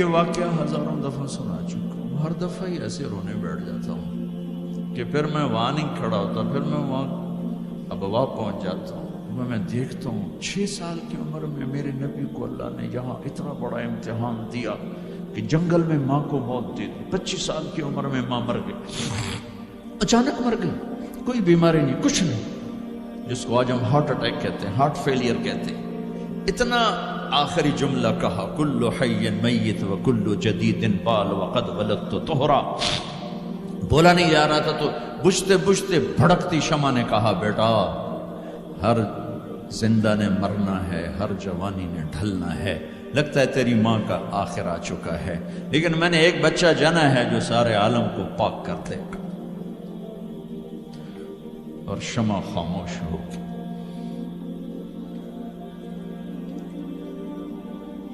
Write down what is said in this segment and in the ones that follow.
یہ واقعہ ہزاروں دفعہ سنا چکا ہوں، ہر دفعہ ہی ایسے رونے بیٹھ جاتا ہوں کہ پھر میں وہاں نہیں کھڑا ہوتا، پھر میں وہاں ابوا پہنچ جاتا ہوں، میں دیکھتا ہوں 6 سال کی عمر میں میرے نبی کو اللہ نے یہاں اتنا بڑا امتحان دیا کہ جنگل میں ماں کو موت دے دی، 25 سال کی عمر میں ماں مر گئی، اچانک مر گئی، کوئی بیماری نہیں، کچھ نہیں، جس کو آج ہم ہارٹ اٹیک کہتے ہیں، ہارٹ فیلئر کہتے ہیں، اتنا آخری جملہ کہا کل حی میت و کل جدید بال وقد ولدت طہرا، بولا نہیں جا رہا تھا تو بجھتے بجھتے بھڑکتی شمع نے کہا بیٹا ہر زندہ نے مرنا ہے، ہر جوانی نے ڈھلنا ہے، لگتا ہے تیری ماں کا آخر آ چکا ہے، لیکن میں نے ایک بچہ جنا ہے جو سارے عالم کو پاک کر دے گا۔ اور شمع خاموش ہو گئی۔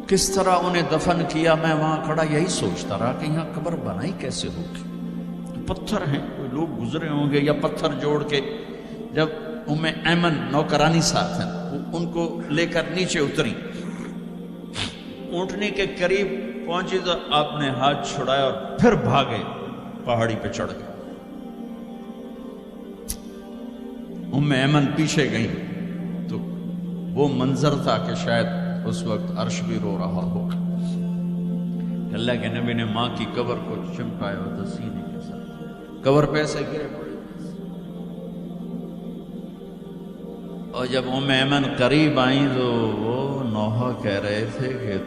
کس طرح انہیں دفن کیا، میں وہاں کھڑا یہی سوچتا رہا کہ یہاں قبر بنائی کیسے ہوگی، پتھر ہیں، کوئی لوگ گزرے ہوں گے یا پتھر جوڑ کے، جب ایمن نوکرانی ساتھ ہیں ان کو لے کر نیچے اتری، اونٹنی کے قریب پہنچی تو آپ نے ہاتھ چھڑایا اور پھر بھاگے، پہاڑی پہ چڑھ گئے، ایمن پیچھے گئیں تو وہ منظر تھا کہ شاید اس وقت عرش بھی رو رہا ہوگا۔ اللہ کے نبی نے ماں کی قبر کو چمٹایا اور سینے کے ساتھ قبر پہ ایسے گرے پڑے، اور جب ایمن قریب آئیں تو وہ نوحہ کہہ رہے تھے کہ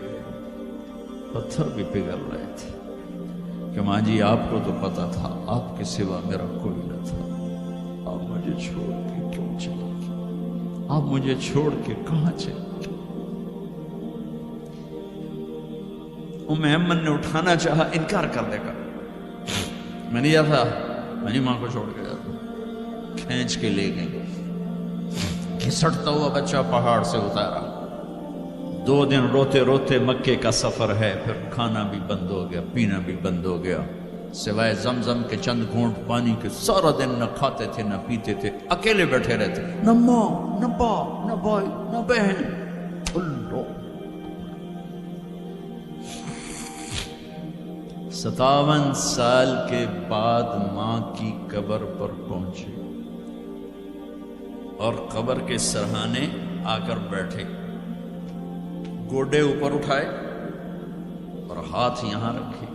پتھر بھی پگھل رہے تھے کہ ماں جی آپ کو تو پتا تھا آپ کے سوا میرا کوئی نہ تھا، آپ مجھے چھوڑ کے کیوں چلے گئے، آپ مجھے چھوڑ کے کہاں چلے گئے۔ ایمن نے اٹھانا چاہا، انکار کرنے کا، میں نہیں جاتا، میں نہیں ماں کو چھوڑ کے جاتا، کھینچ کے لے گئی، گھسٹتا ہوا بچہ پہاڑ سے اتارا، 2 دن روتے روتے مکے کا سفر ہے، پھر کھانا بھی بند ہو گیا، پینا بھی بند ہو گیا، سوائے زمزم کے چند گھونٹ پانی کے سارا دن نہ کھاتے تھے نہ پیتے تھے، اکیلے بیٹھے رہتے، نہ ماں نہ باپ نہ بھائی نہ بہن، اللہ۔ 57 سال کے بعد ماں کی قبر پر پہنچے اور قبر کے سرہانے آ کر بیٹھے، گوڈے اوپر اٹھائے اور ہاتھ یہاں رکھے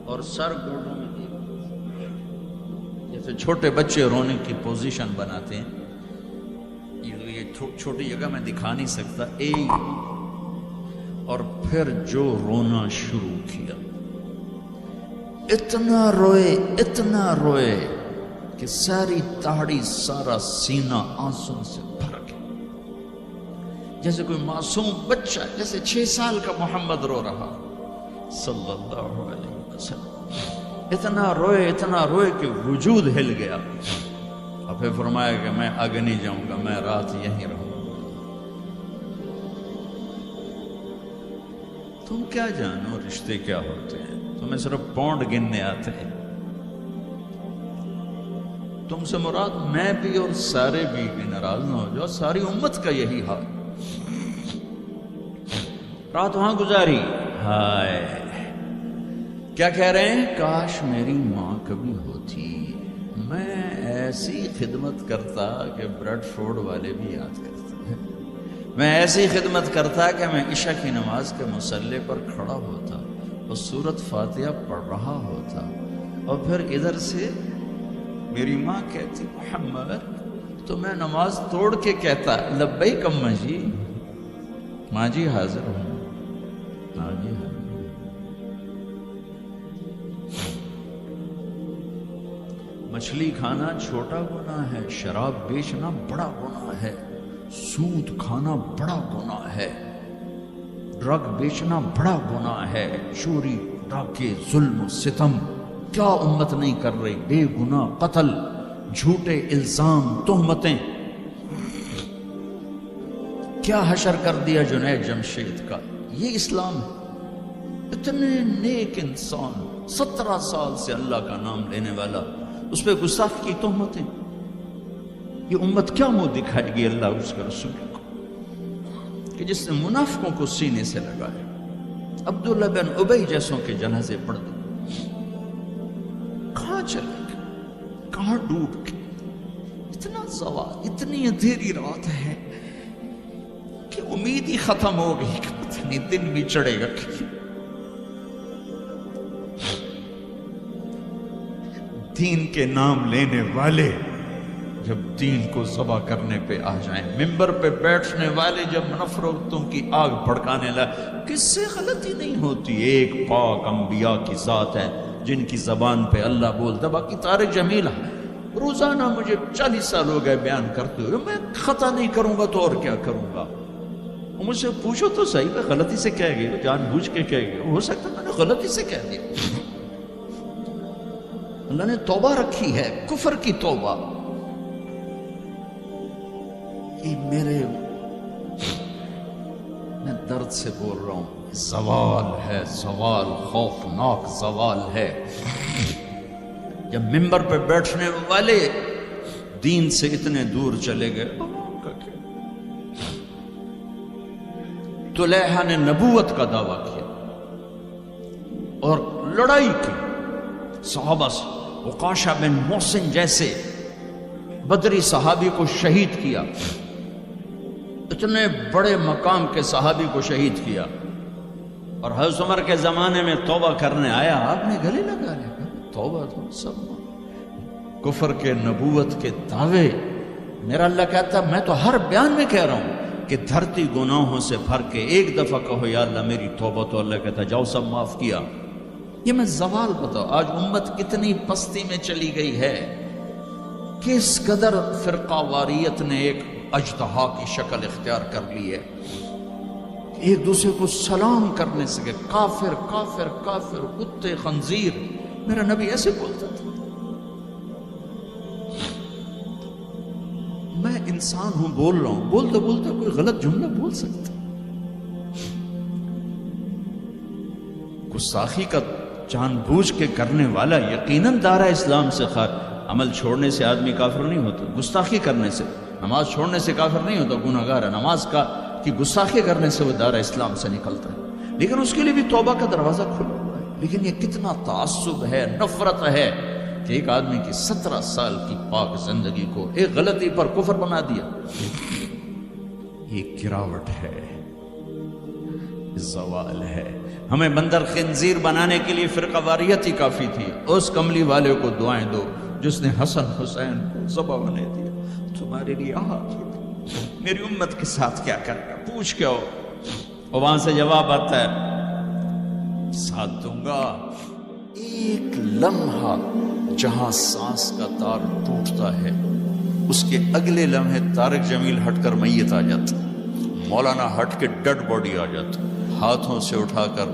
اور سر گوڈوں میں دیے، جیسے چھوٹے بچے رونے کی پوزیشن بناتے ہیں، یہ چھوٹی جگہ میں دکھا نہیں سکتا، اور پھر جو رونا شروع کیا، اتنا روئے کہ ساری تاڑی سارا سینہ آنسوں سے بھر گیا، جیسے کوئی معصوم بچہ، جیسے 6 سال کا محمد رو رہا صلی اللہ علیہ وسلم، اتنا روئے کہ وجود ہل گیا، اور پھر فرمایا کہ میں آگے نہیں جاؤں گا، میں رات یہیں رہوں گا۔ تم کیا جانو رشتے کیا ہوتے ہیں، تمہیں صرف پونڈ گننے آتے ہیں، تم سے مراد میں بھی اور سارے بھی ناراض نہ ہو جاؤ، ساری امت کا یہی حال، رات وہاں گزاری، ہائے کیا کہہ رہے ہیں، کاش میری ماں کبھی ہوتی، میں ایسی خدمت کرتا کہ بریڈ فورڈ والے بھی یاد کرتے ہیں، میں ایسی خدمت کرتا کہ میں عشاء کی نماز کے مصلی پر کھڑا ہوتا اور سورۃ فاتحہ پڑھ رہا ہوتا، اور پھر ادھر سے میری ماں کہتی محمد، تو میں نماز توڑ کے کہتا لبیک اماں جی، ماں جی حاضر ہوں، ماں جی حاضر۔ مچھلی کھانا چھوٹا گناہ ہے، شراب بیچنا بڑا گناہ ہے، سود کھانا بڑا گناہ ہے، ڈرگ بیچنا بڑا گناہ ہے، چوری ڈاکے ظلم و ستم کیا امت نہیں کر رہی، بے گناہ قتل، جھوٹے الزام تہمتیں، کیا حشر کر دیا جنید جمشید کا، یہ اسلام ہے۔ اتنے نیک انسان، 17 سال سے اللہ کا نام لینے والا، اس پہ گستاخ کی تہمتیں، یہ امت کیا منہ دکھائے گی اللہ اس کے رسول کو، کہ جس نے منافقوں کو سینے سے لگایا۔ عبداللہ بن ابی جیسوں کے جنازے پڑھ دو. کہاں چلے گئے, کہاں ڈوب گئے. اتنا زوال, اتنی اندھیری رات ہے کہ امید ہی ختم ہو گئی کہ پتہ نہیں دن بھی چڑھے گا. دین کے نام لینے والے جب دین کو ذبح کرنے پہ آ جائیں, ممبر پہ بیٹھنے والے جب نفرتوں کی آگ بھڑکانے لائے, کس سے غلطی نہیں ہوتی. ایک پاک انبیاء کی ذات ہے جن کی زبان پہ اللہ بولتا. باقی طارق جمیل روزانہ مجھے 40 سال ہو گئے بیان کرتے ہوئے, میں خطا نہیں کروں گا تو اور کیا کروں گا. مجھ سے پوچھو تو صحیح, میں غلطی سے کہہ گیا, جان بوجھ کے کہہ گیا, ہو سکتا میں نے غلطی سے کہہ دیا. اللہ نے توبہ رکھی ہے, کفر کی توبہ. میں درد سے بول رہا ہوں, زوال ہے, زوال خوفناک زوال ہے. جب ممبر پہ بیٹھنے والے دین سے اتنے دور چلے گئے. طلحہ نے نبوت کا دعویٰ کیا اور لڑائی کی صحابہ سے. عکاشہ بن محسن جیسے بدری صحابی کو شہید کیا, اتنے بڑے مقام کے صحابی کو شہید کیا. اور حضرت عمر کے زمانے میں توبہ کرنے آیا, آپ نے گلے لگا لیا توبہ تو سب کفر کے نبوت کے دعوے. میرا اللہ کہتا میں تو ہر بیان میں کہہ رہا ہوں کہ دھرتی گناہوں سے بھر کے ایک دفعہ کہو یا اللہ میری توبہ, تو اللہ کہتا جاؤ سب معاف کیا. یہ میں زوال بتاؤ. آج امت کتنی پستی میں چلی گئی ہے, کس قدر فرقہ واریت نے ایک اجتہا کی شکل اختیار کر لی ہے. ایک دوسرے کو سلام کرنے سے کہ کافر کافر کافر, کتے خنزیر. میرا نبی ایسے بولتا تھا. میں انسان ہوں, بول رہا ہوں, بولتے بولتے کوئی غلط جملہ بول سکتا. گستاخی کا جان بوجھ کے کرنے والا یقیناً دارہ اسلام سے عمل چھوڑنے سے آدمی کافر نہیں ہوتا. گستاخی کرنے سے, نماز چھوڑنے سے کافر نہیں ہوتا, گناہگار ہے. نماز کی گستاخی کرنے سے وہ دارہ اسلام سے نکلتا ہے, لیکن اس کے لیے بھی توبہ کا دروازہ کھلا ہوا ہے. لیکن یہ کتنا تعصب ہے, نفرت ہے کہ ایک آدمی کی 17 سال کی پاک زندگی کو ایک غلطی پر کفر بنا دیا. یہ گراوٹ ہے, زوال ہے. ہمیں بندر خنزیر بنانے کے لیے فرقہ واریت ہی کافی تھی. اس کملی والے کو دعائیں دو جس نے حسن حسین کو ذبح بنا دیا. تمہارے لیے میری امت کے ساتھ کیا کرے گا, پوچھ کے ہو. اور وہاں سے جواب آتا ہے ساتھ دوں گا. ایک لمحہ جہاں سانس کا تار ٹوٹتا ہے, اس کے اگلے لمحے طارق جمیل ہٹ کر میت آ جاتا, مولانا ہٹ کے ڈیڈ باڈی آ جاتا, ہاتھوں سے اٹھا کر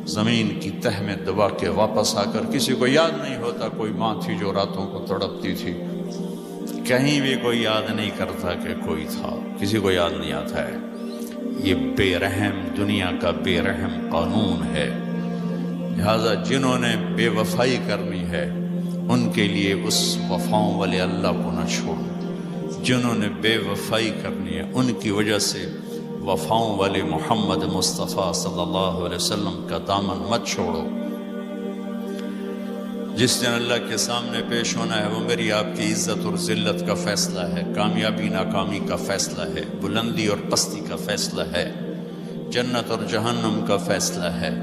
زمین کی تہ میں دبا کے واپس آ کر. کسی کو یاد نہیں ہوتا کوئی ماں تھی جو راتوں کو تڑپتی تھی, کہیں بھی کوئی یاد نہیں کرتا کہ کوئی تھا, کسی کو یاد نہیں آتا ہے. یہ بے رحم دنیا کا بے رحم قانون ہے. لہذا جنہوں نے بے وفائی کرنی ہے ان کے لیے اس وفاؤں والے اللہ کو نہ چھوڑو. جنہوں نے بے وفائی کرنی ہے ان کی وجہ سے وفاؤں والے محمد مصطفیٰ صلی اللہ علیہ وسلم کا دامن مت چھوڑو. جس دن اللہ کے سامنے پیش ہونا ہے وہ میری آپ کی عزت اور ذلت کا فیصلہ ہے, کامیابی ناکامی کا فیصلہ ہے, بلندی اور پستی کا فیصلہ ہے, جنت اور جہنم کا فیصلہ ہے.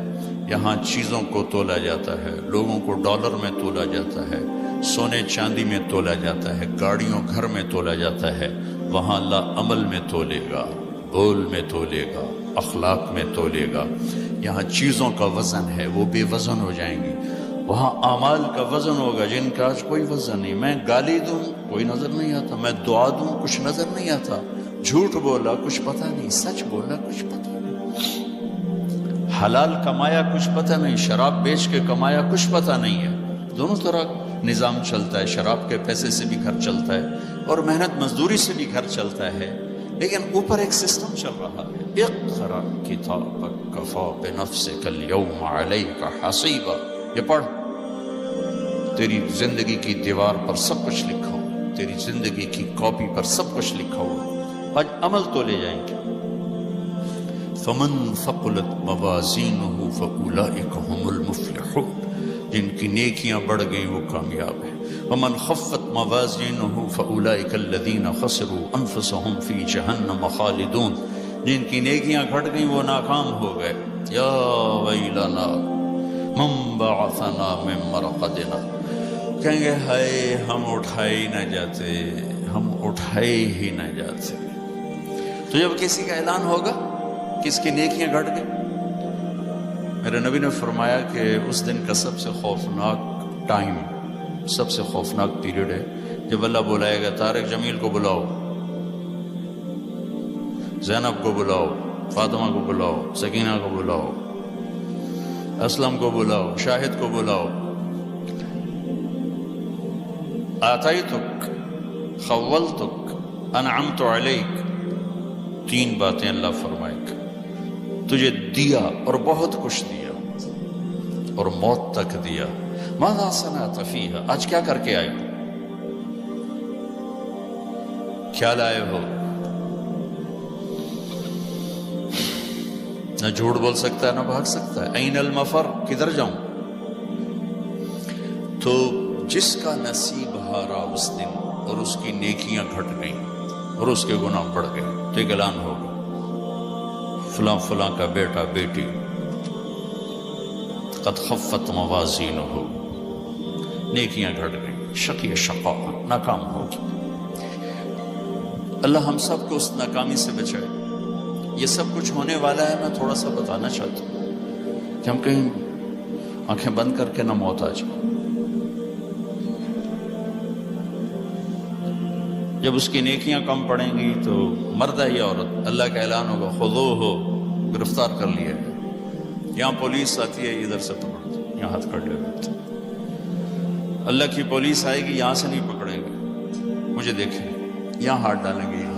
یہاں چیزوں کو تولا جاتا ہے, لوگوں کو ڈالر میں تولا جاتا ہے, سونے چاندی میں تولا جاتا ہے, گاڑیوں گھر میں تولا جاتا ہے. وہاں اللہ عمل میں تولے گا, بول میں تولے گا, اخلاق میں تولے گا. یہاں چیزوں کا وزن ہے, وہ بے وزن ہو جائیں گی. وہاں اعمال کا وزن ہوگا جن کا آج کوئی وزن نہیں. میں گالی دوں کوئی نظر نہیں آتا, میں دعا دوں کچھ نظر نہیں آتا, جھوٹ بولا کچھ پتہ نہیں, سچ بولا کچھ پتہ نہیں, حلال کمایا کچھ پتہ نہیں, شراب بیچ کے کمایا کچھ پتہ نہیں ہے. دونوں طرح نظام چلتا ہے, شراب کے پیسے سے بھی گھر چلتا ہے اور محنت مزدوری سے بھی گھر چلتا ہے, لیکن اوپر ایک سسٹم چل رہا ہے. اقرأ کتابک کفی بنفسک اليوم علیک حسیبا. یہ پڑھ, تیری زندگی کی دیوار پر سب کچھ لکھا ہوا, تیری زندگی کی کاپی پر سب کچھ لکھا ہوا. آج عمل تو لے جائیں گے. فمن ثقلت موازینہ فاولئک هم المفلحون، جن کی نیکیاں بڑھ گئیں وہ کامیاب ہیں۔ ومن خفت موازینہ فاولئک الذین خسروا انفسهم فی جہنم خالدون، جن کی نیکیاں گھٹ گئیں وہ ناکام ہو گئے۔ یا ویلنا من بعثنا من مرقدنا، کہیں گے ہائے ہم اٹھائے ہی نہ جاتے، ہم اٹھائے ہی نہ جاتے۔ تو جب کسی کا اعلان ہوگا کس کی نیکیاں گھٹ گئیں، میرے نبی نے فرمایا کہ اس دن کا سب سے خوفناک ٹائم، سب سے خوفناک پیریڈ ہے جب اللہ بلائے گا طارق جمیل کو بلاؤ، زینب کو بلاؤ، فاطمہ کو بلاؤ، سکینہ کو بلاؤ، اسلم کو بلاؤ، شاہد کو بلاؤ، آتیتک، خولتک، انعمت علیک، تین باتیں اللہ فرمائے گا، تجھے دیا اور بہت کچھ دیا اور موت تک دیا۔ ماذا صنعت فیہا، آج کیا کر کے آئے ہو، کیا لائے ہو؟ نہ جھوٹ بول سکتا ہے نہ بھاگ سکتا ہے۔ این المفر، کدھر جاؤں؟ تو جس کا نصیب ہارا اس دن اور اس کی نیکیاں گھٹ گئیں اور اس کے گناہ بڑھ گئے تو ایک اعلان ہوگا، فلاں فلاں کا بیٹا بیٹی قد خفت موازینہ، نیکیاں گھٹ گئیں، شقی شقا، ناکام ہوگی۔ اللہ ہم سب کو اس ناکامی سے بچائے۔ یہ سب کچھ ہونے والا ہے، میں تھوڑا سا بتانا چاہتا ہوں کہ ہم کہیں آنکھیں بند کر کے نہ موت آ جائے۔ جب اس کی نیکیاں کم پڑیں گی تو مرد ہے یا عورت، اللہ کا اعلان ہوگا خذوہ، گرفتار کر لیا ہے۔ یہاں پولیس آتی ہے، ادھر سے پکڑ دو، یہاں ہاتھ کر لے۔ اللہ کی پولیس آئے گی، یہاں سے نہیں پکڑیں گے، مجھے دیکھیں، یہاں ہاتھ ڈالیں گے، یہاں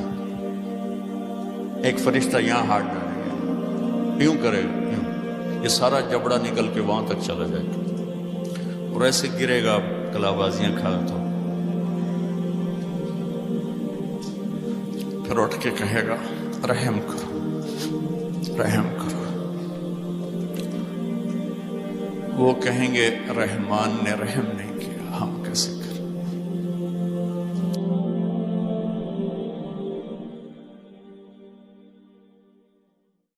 ایک فرشتہ یہاں ہاتھ ڈالیں گے، یوں کرے گا، یوں، یہ سارا جبڑا نکل کے وہاں تک چلا جائے گا اور ایسے گرے گا، کلا بازیاں کھا تو پھر اٹھ کے کہے گا رحم کرو، رحم کرو۔ وہ کہیں گے رحمان نے رحم نہیں